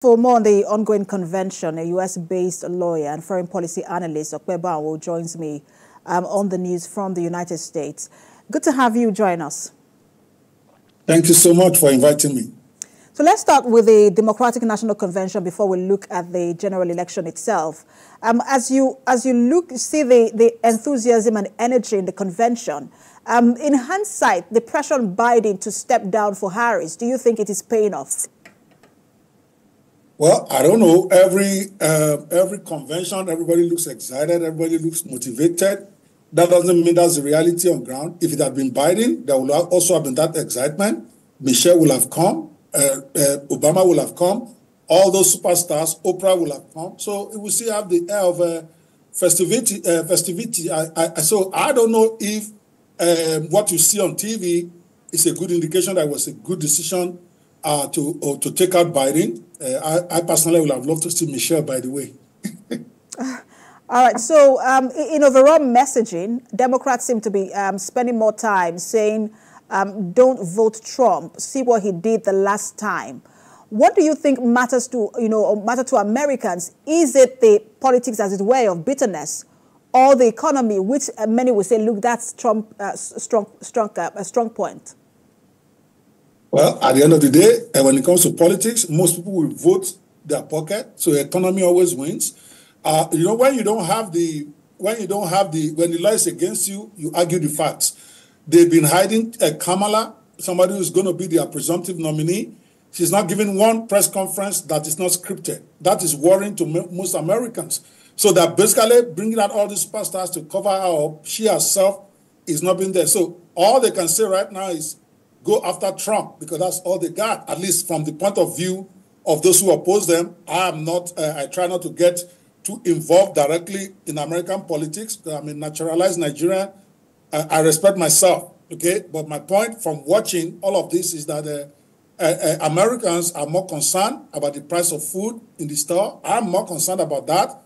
For more on the ongoing convention, a U.S.-based lawyer and foreign policy analyst, Oprah, joins me on the news from the United States. Good to have you join us. Thank you so much for inviting me. So let's start with the Democratic National Convention before we look at the general election itself. As you see the enthusiasm and energy in the convention. In hindsight, the pressure on Biden to step down for Harris, do you think it is paying off? Well, I don't know. Every convention, everybody looks excited. Everybody looks motivated. That doesn't mean that's the reality on ground. If it had been Biden, there would also have been that excitement. Michelle will have come. Obama will have come. All those superstars, Oprah will have come. So it will still have the air of festivity. So I don't know if what you see on TV is a good indication that it was a good decision to take out Biden. I personally would have loved to see Michelle, by the way. All right. So in overall messaging, Democrats seem to be spending more time saying, don't vote Trump. See what he did the last time. What do you think matters to Americans? Is it the politics as its way of bitterness, or the economy, which many will say, look, that's Trump's strong point? Well, at the end of the day, when it comes to politics, most people will vote their pocket. So the economy always wins. When the law is against you, you argue the facts. They've been hiding Kamala, somebody who's going to be their presumptive nominee. She's not giving one press conference that is not scripted. That is worrying to most Americans. So they're basically bringing out all these superstars to cover her up. She herself is not being there. So all they can say right now is go after Trump, because that's all they got, at least from the point of view of those who oppose them. I try not to get too involved directly in American politics. I'm a naturalized Nigerian. I respect myself, okay? But my point from watching all of this is that Americans are more concerned about the price of food in the store. I'm more concerned about that.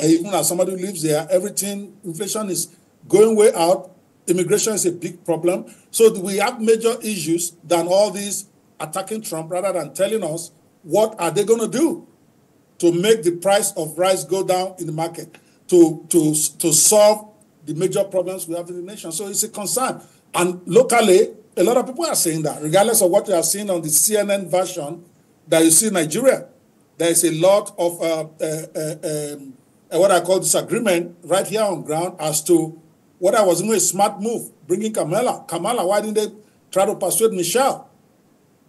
Even as somebody who lives there, inflation is going way out. Immigration is a big problem. So we have major issues than all these attacking Trump, rather than telling us what are they going to do to make the price of rice go down in the market, to solve the major problems we have in the nation. So it's a concern. And locally, a lot of people are saying that, regardless of what you are seeing on the CNN version that you see in Nigeria, there is a lot of what I call disagreement right here on ground as to what I was a smart move, bringing Kamala. Why didn't they try to persuade Michelle?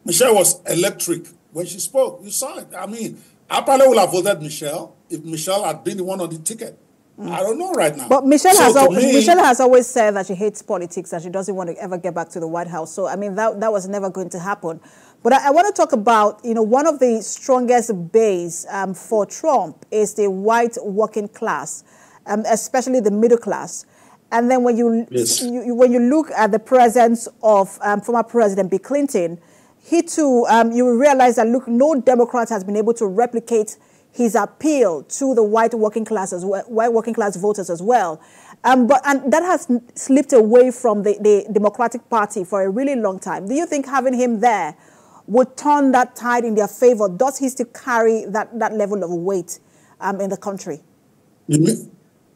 Michelle was electric when she spoke. You saw it. I mean, I probably would have voted Michelle if Michelle had been the one on the ticket. I don't know right now. But Michelle has always said that she hates politics and she doesn't want to ever get back to the White House. So, I mean, that was never going to happen. But I want to talk about, one of the strongest base for Trump is the white working class, especially the middle class. And then when you look at the presence of former President Bill Clinton, he too, you will realize that, look, no Democrat has been able to replicate his appeal to the white working class voters as well. And that has slipped away from the Democratic Party for a really long time. Do you think having him there would turn that tide in their favor? Does he still carry that level of weight in the country?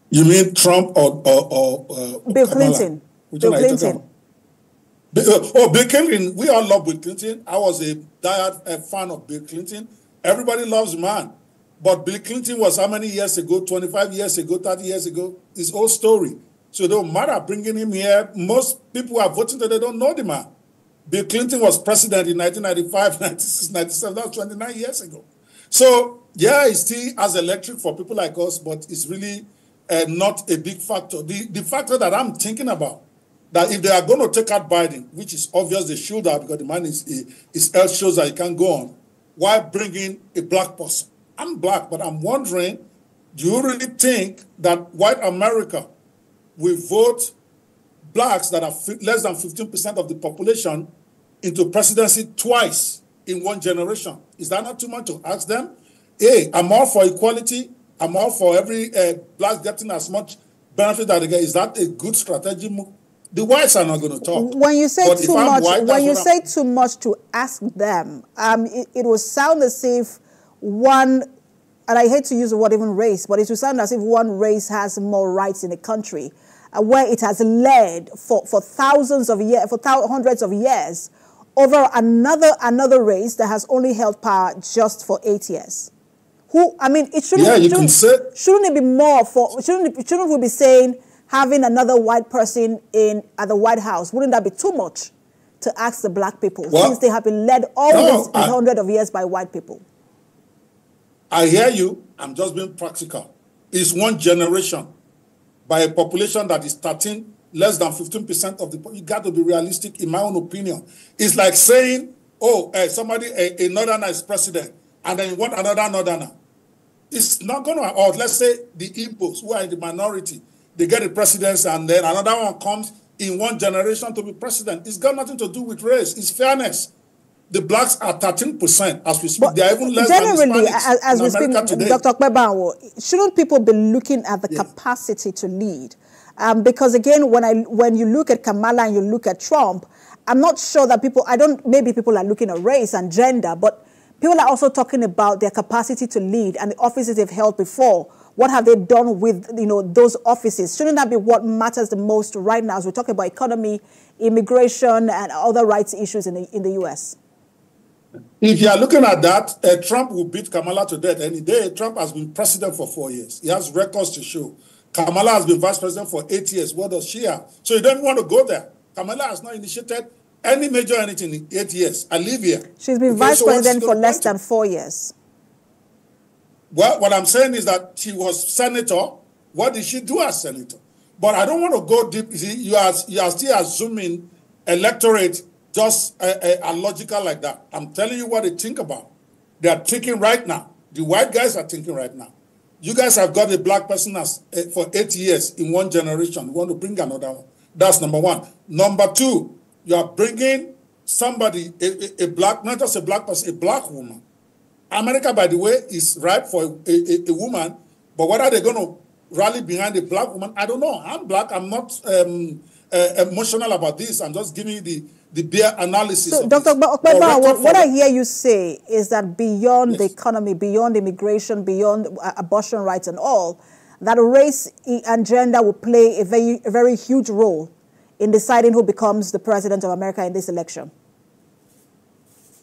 You mean Trump or Bill Clinton? Bill Clinton. Bill Clinton. We all love Bill Clinton. I was a diehard fan of Bill Clinton. Everybody loves the man. But Bill Clinton was how many years ago? 25 years ago, 30 years ago? His old story. So it don't matter bringing him here. Most people are voting that they don't know the man. Bill Clinton was president in 1995, 96, 97. That was 29 years ago. So, yeah, it's still as electric for people like us, but it's really not a big factor. The factor that I'm thinking about, that if they are going to take out Biden, which is obvious they should have, because the man his health shows that he can't go on, why bring in a black person? I'm black, but I'm wondering, do you really think that white America will vote blacks that are less than 15% of the population into presidency twice in one generation? Is that not too much to ask them? Hey, I'm all for equality. I'm all for every black getting as much benefit that they get. Is that a good strategy move? The whites are not going to talk. When you say too much, to ask them, it will sound as if one, and I hate to use the word even race, but it would sound as if one race has more rights in the country, where it has led for thousands of years, for hundreds of years, over another race that has only held power just for 8 years. Who, I mean, it shouldn't. Yeah, shouldn't it be more for? Shouldn't we be saying having another white person at the White House? Wouldn't that be too much to ask the black people, since they have been led all these hundreds of years by white people? I hear you. I'm just being practical. It's one generation by a population that is less than 15% of the people. You got to be realistic, in my own opinion. It's like saying, oh, somebody, a northerner is president, and then you want another northerner. It's not going to, or let's say the Igbos, who are in the minority, they get the presidency, and then another one comes in one generation to be president. It's got nothing to do with race. It's fairness. The blacks are 13% as we speak. But they are even less than Hispanics as we speak, today. Dr. Okpebanwo, shouldn't people be looking at the capacity to lead? Because again, when you look at Kamala and you look at Trump, I'm not sure that maybe people are looking at race and gender, but people are also talking about their capacity to lead and the offices they've held before. What have they done with, those offices? Shouldn't that be what matters the most right now as we talk about economy, immigration, and other rights issues in the U.S.? If you are looking at that, Trump will beat Kamala to death any day. Trump has been president for 4 years. He has records to show. Kamala has been vice president for 8 years. What does she have? So you don't want to go there. Kamala has not initiated any major anything in 8 years. I live here. She's been vice president for less than 4 years. Well, what I'm saying is that she was senator. What did she do as senator? But I don't want to go deep. You see, you are still assuming electorate just illogical like that. I'm telling you what they think about. They are thinking right now. The white guys are thinking right now. You guys have got a black person for 8 years in one generation. You want to bring another one. That's number one. Number two, you are bringing somebody, a black, not just a black person, a black woman. America, by the way, is ripe for a woman, but whether they're going to rally behind a black woman, I don't know. I'm black. I'm not emotional about this. I'm just giving you the bare analysis. So, Dr. Okpebanwo, what I hear you say is that beyond the economy, beyond immigration, beyond abortion rights and all, that race and gender will play a very huge role in deciding who becomes the president of America in this election.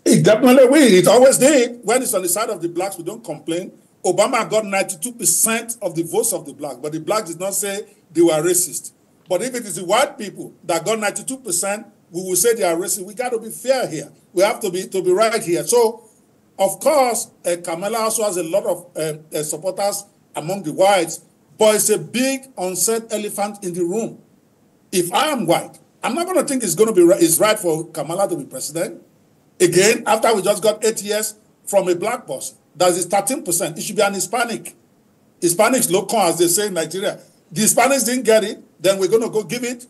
It definitely will. It always did. When it's on the side of the blacks, we don't complain. Obama got 92% of the votes of the blacks, but the blacks did not say they were racist. But if it is the white people that got 92%, we will say they are racist. We got to be fair here. We have to be right here. So, of course, Kamala also has a lot of supporters among the whites, but it's a big unsaid elephant in the room. If I am white, I'm not going to think it's right for Kamala to be president. Again, after we just got 8 years from a black person, that is 13%. It should be an Hispanic. Hispanics local, as they say in Nigeria. The Hispanics didn't get it, then we're going to go give it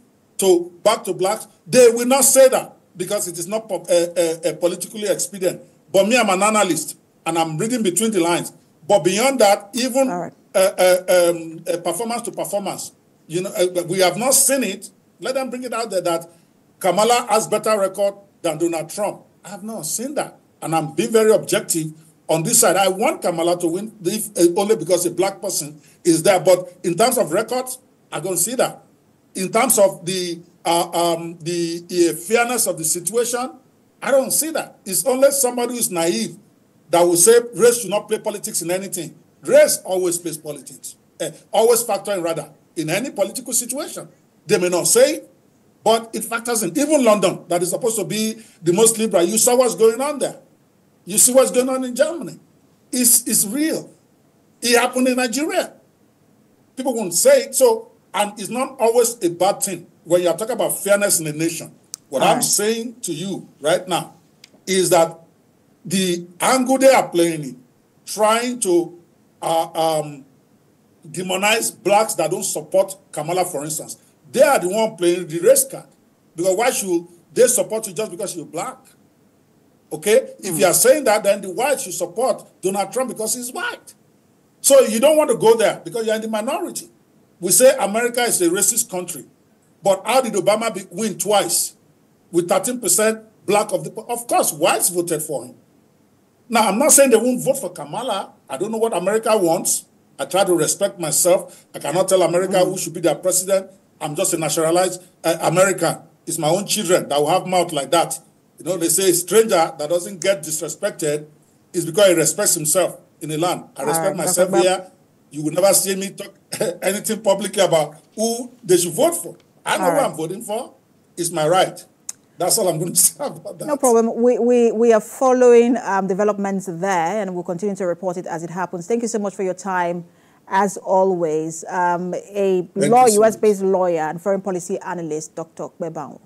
back to blacks. They will not say that because it is not politically expedient. But me, I'm an analyst, and I'm reading between the lines. But beyond that, even performance to performance, we have not seen it. Let them bring it out there that Kamala has better record than Donald Trump. I have not seen that. And I'm being very objective on this side. I want Kamala to win only because a black person is there. But in terms of records, I don't see that. In terms of the fairness of the situation, I don't see that. It's only somebody who's naive that will say race should not play politics in anything. Race always plays politics. Always factor in rather in any political situation. They may not say it, but it factors in. Even London, that is supposed to be the most liberal, you saw what's going on there. You see what's going on in Germany. It's real. It happened in Nigeria. People won't say it. So, and it's not always a bad thing when you're talking about fairness in a nation. What I'm saying to you right now is that the angle they are playing it, trying to demonize blacks that don't support Kamala, for instance, they are the one playing the race card. Because why should they support you just because you're black? Okay? If you are saying that, then the whites should support Donald Trump because he's white. So you don't want to go there because you're in the minority. We say America is a racist country. But how did Obama win twice with 13% black of the... Of course, whites voted for him. Now, I'm not saying they won't vote for Kamala. I don't know what America wants. I try to respect myself. I cannot tell America who should be their president. I'm just a naturalized American. It's my own children that will have mouth like that. You know, they say a stranger that doesn't get disrespected is because he respects himself in a land. I respect myself here. You will never see me talk anything publicly about who they should vote for. I know who I'm voting for. It's my right. That's all I'm going to say about that. No problem. We are following developments there, and we'll continue to report it as it happens. Thank you so much for your time, as always. A US-based lawyer and foreign policy analyst, Dr. Beban.